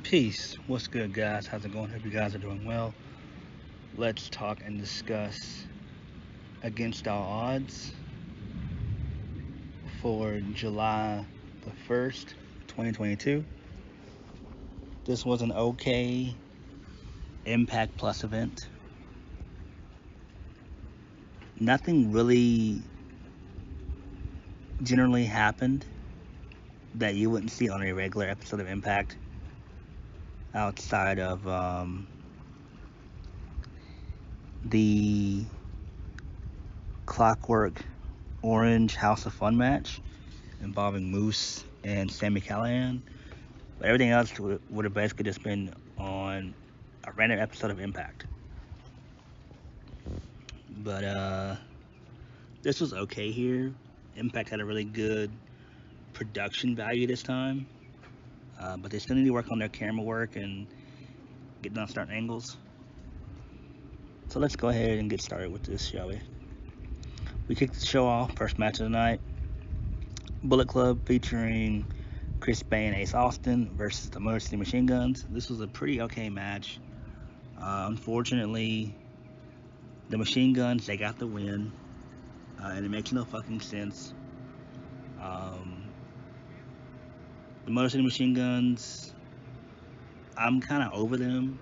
Peace. What's good, guys? How's it going? Hope you guys are doing well. Let's talk and discuss Against All Odds for July the 1st, 2022. This was an okay Impact Plus event. Nothing really generally happened that you wouldn't see on a regular episode of Impact outside of the Clockwork Orange House of Fun match involving Moose and Sami Callahan. But everything else would have basically just been on a random episode of Impact. But this was okay here. Impact had a really good production value this time. But they still need to work on their camera work and get done starting angles. So let's go ahead and get started with this, shall we? We kicked the show off, first match of the night. Bullet Club featuring Chris Bay and Ace Austin versus the Motor City Machine Guns. This was a pretty okay match. Unfortunately, the Machine Guns, they got the win. And it makes no fucking sense. The Motor City Machine Guns, I'm kind of over them.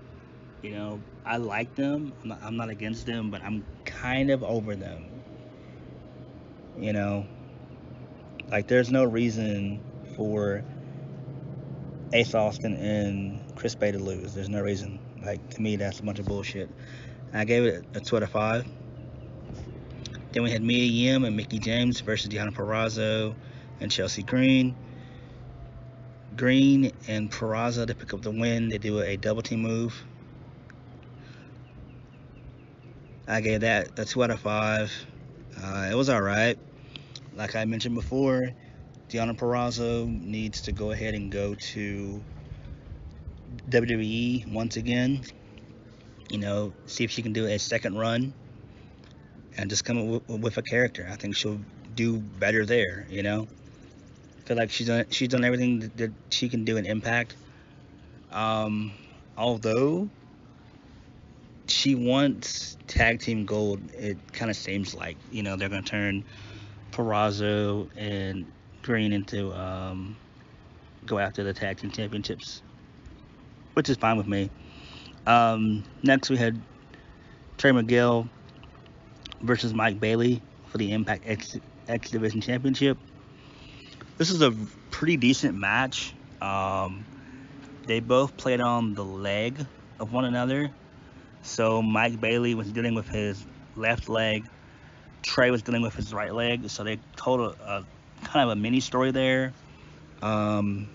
You know, I like them. I'm not against them, but I'm kind of over them. You know, like there's no reason for Ace Austin and Chris Bay to lose. There's no reason. Like, to me, that's a bunch of bullshit. I gave it a 2 out of 5. Then we had Mia Yim and Mickie James versus Deonna Purrazzo and Chelsea Green. Green and Purrazzo to pick up the win. They do a double team move. I gave that a 2 out of 5. It was alright. Like I mentioned before, Deonna Purrazzo needs to go ahead and go to WWE once again. You know, see if she can do a second run and just come up with a character. I think she'll do better there, you know. I feel like she's done everything that she can do in Impact. Although she wants tag team gold, it kind of seems like, you know, they're going to turn Purrazzo and Green into go after the tag team championships, which is fine with me. Next we had Trey Miguel versus Mike Bailey for the Impact X Division Championship. This is a pretty decent match. They both played on the leg of one another. So Mike Bailey was dealing with his left leg. Trey was dealing with his right leg. So they told kind of a mini story there. Some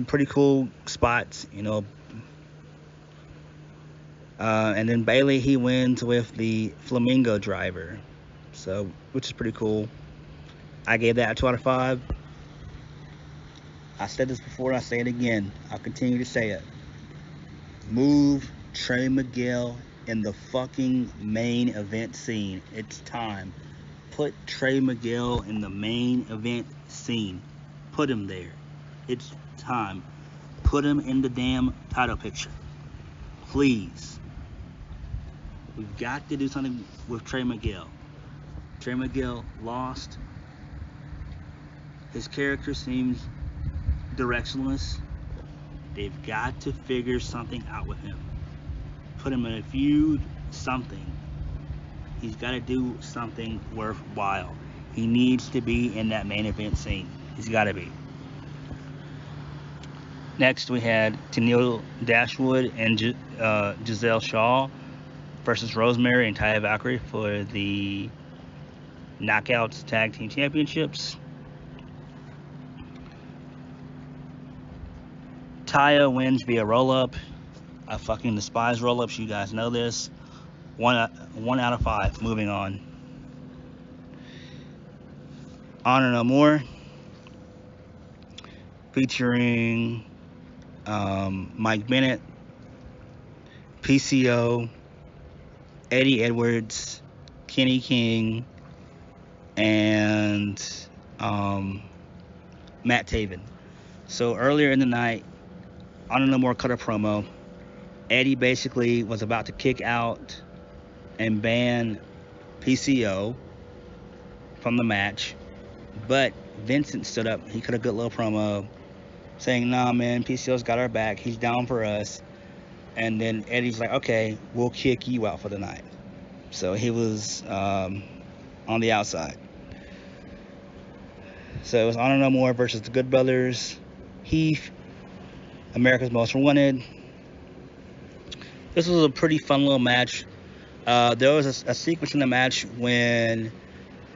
pretty cool spots, you know. And then Bailey, he wins with the Flamingo Driver. So, which is pretty cool. I gave that a 2 out of 5. I said this before, I say it again. I'll continue to say it. Move Trey Miguel in the fucking main event scene. It's time. Put Trey Miguel in the main event scene. Put him there. It's time. Put him in the damn title picture. Please. We've got to do something with Trey Miguel. Trey Miguel lost. His character seems directionless. They've got to figure something out with him. Put him in a feud, something. He's got to do something worthwhile. He needs to be in that main event scene. He's got to be. Next, we had Tennille Dashwood and Giselle Shaw versus Rosemary and Taya Valkyrie for the Knockouts Tag Team Championships. Taya wins via roll-up. I fucking despise roll-ups. You guys know this. 1 out of 5. Moving on. Honor No More, featuring Mike Bennett, PCO, Eddie Edwards, Kenny King, and Matt Taven. So earlier in the night, Honor No More cut a promo. Eddie basically was about to kick out and ban PCO from the match, but Vincent stood up. He cut a good little promo saying, nah, man, PCO's got our back. He's down for us. And then Eddie's like, okay, we'll kick you out for the night. So he was on the outside. So it was Honor No More versus the Good Brothers. Heath, America's Most Wanted. This was a pretty fun little match. There was a sequence in the match when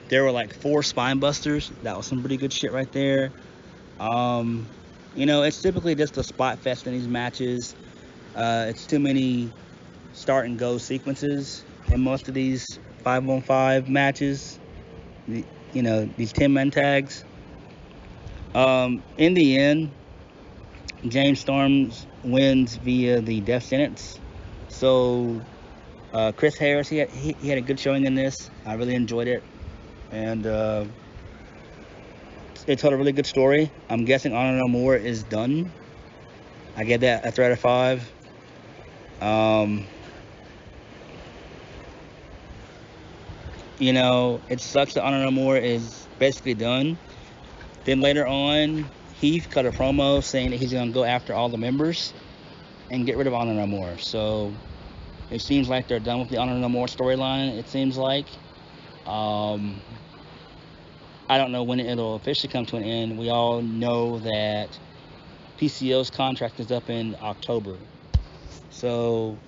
there were like 4 spine busters. That was some pretty good shit right there. You know, it's typically just a spot fest in these matches. It's too many start and go sequences in most of these 5-on-5 matches. You know, these 10-man tags. In the end, James Storms wins via the death sentence. So Chris Harris, he had a good showing in this. I really enjoyed it, and it told a really good story. I'm guessing Honor No More is done. I gave that a 3 out of 5. You know, it sucks that Honor No More is basically done. Then later on, Heath cut a promo saying that he's going to go after all the members and get rid of Honor No More. So it seems like they're done with the Honor No More storyline, it seems like. I don't know when it'll officially come to an end. We all know that PCO's contract is up in October. So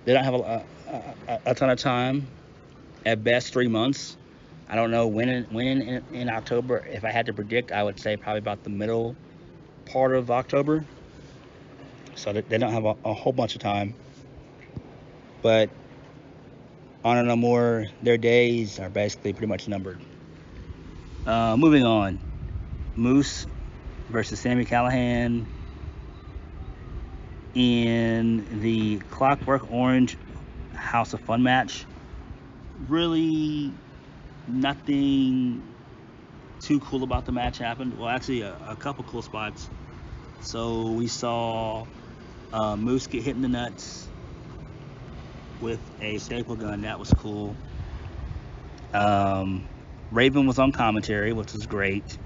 they don't have a ton of time. At best, 3 months. I don't know when in October. If I had to predict, I would say probably about the middle part of October. So they don't have a whole bunch of time. But Honor No More, their days are basically pretty much numbered. Moving on. Moose versus Sami Callahan in the Clockwork Orange House of Fun match. Really nothing too cool about the match happened. Well, actually a couple cool spots. So we saw Moose get hit in the nuts with a staple gun. That was cool. Raven was on commentary, which was great.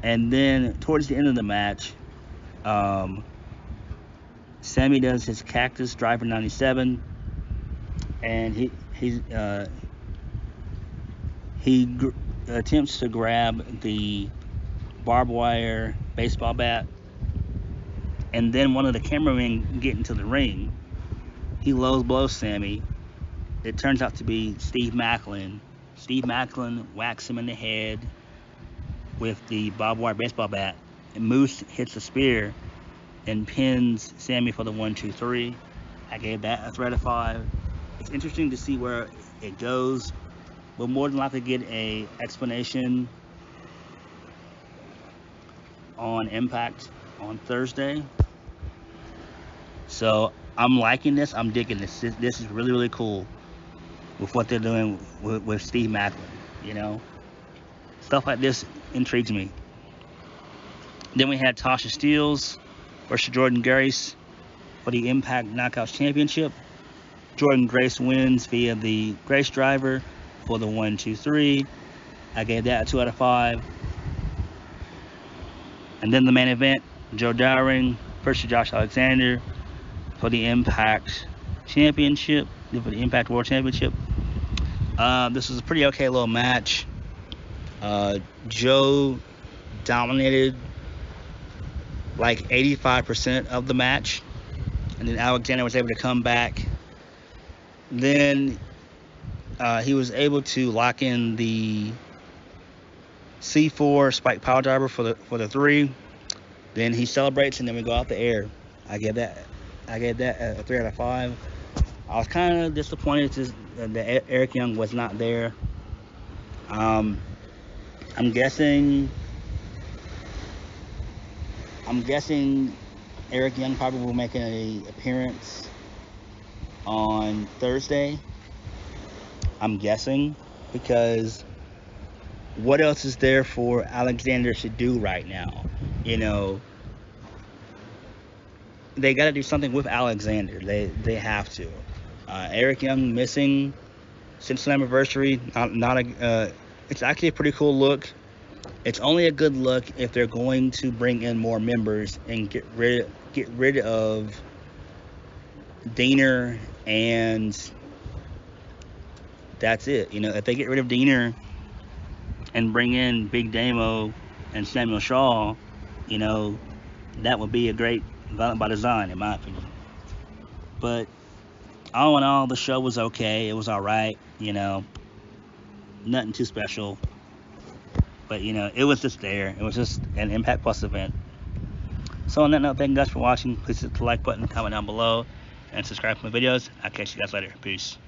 And then towards the end of the match, Sami does his Cactus Driver 97, and he attempts to grab the barbed wire baseball bat, and then one of the cameramen get into the ring. He low blows Sami. It turns out to be Steve Maclin. Steve Maclin whacks him in the head with the barbed wire baseball bat, and Moose hits a spear and pins Sami for the 1-2-3. I gave that a 3 out of 5. It's interesting to see where it goes. We'll more than likely get a explanation on Impact on Thursday. So I'm liking this. I'm digging this. This is really, really cool with what they're doing with Steve Maclin. You know, stuff like this intrigues me. Then we had Tasha Steelz versus Jordan Grace for the Impact Knockouts Championship. Jordan Grace wins via the Grace Driver for the 1-2-3. I gave that a 2 out of 5. And then the main event, Joe Dowring versus Josh Alexander for the Impact Championship, for the Impact World Championship. This was a pretty okay little match. Joe dominated like 85% of the match, and then Alexander was able to come back. Then he was able to lock in the C4 spike power driver for the 3. Then he celebrates, and then we go out the air. I gave that a 3 out of 5. I was kind of disappointed that Eric Young was not there. I'm guessing Eric Young probably will make an appearance on Thursday. I'm guessing, because what else is there for Alexander to do right now? you know, they got to do something with Alexander. They have to. Eric Young missing since the anniversary. Not a. It's actually a pretty cool look. It's only a good look if they're going to bring in more members and get rid of Diener, and that's it. You know, if they get rid of Diener and bring in Big Damo and Samuel Shaw, you know, that would be a great Violent by Design, in my opinion. But all in all, the show was okay. It was all right. You know, nothing too special. But, you know, it was just there. It was just an Impact Plus event. So on that note, thank you guys for watching. Please hit the like button, comment down below, and subscribe to my videos. I'll catch you guys later. Peace.